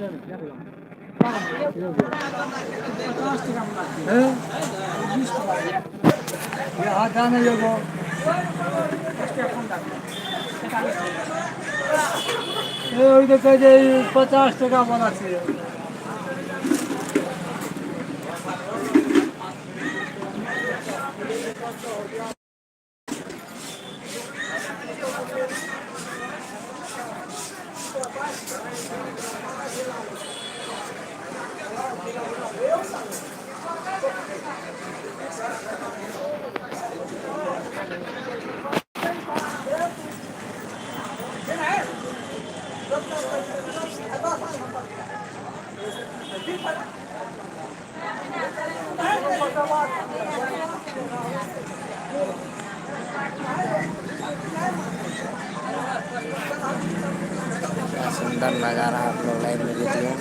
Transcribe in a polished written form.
হ্যাঁ হাত জানে যাবো ওই দেখে যে 50 টাকা বানাচ্ছে सुंदर नज़ारा आप लोग लाइव में देखिए।